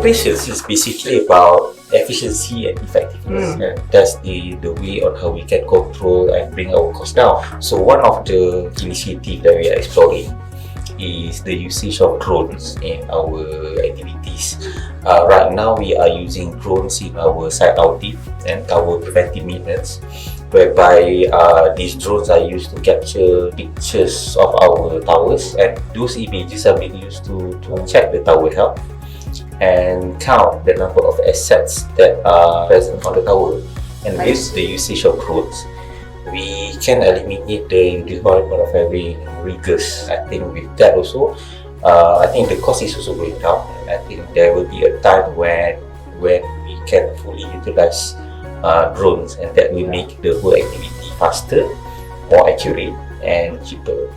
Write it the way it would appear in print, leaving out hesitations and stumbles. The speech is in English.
operations is basically about efficiency and effectiveness. And that's the way on how we can control and bring our costs down. So one of the initiatives that we are exploring is the usage of drones in our activities. Right now we are using drones in our site audit and our preventive maintenance, whereby these drones are used to capture pictures of our towers, and those images are being used to check the tower health and count the number of assets that are present on the tower. And with the usage of drones, we can eliminate the requirement of having riggers. I think with that also, I think the cost is also going down. I think there will be a time when we can fully utilize drones, and that will make the whole activity faster, more accurate, and cheaper.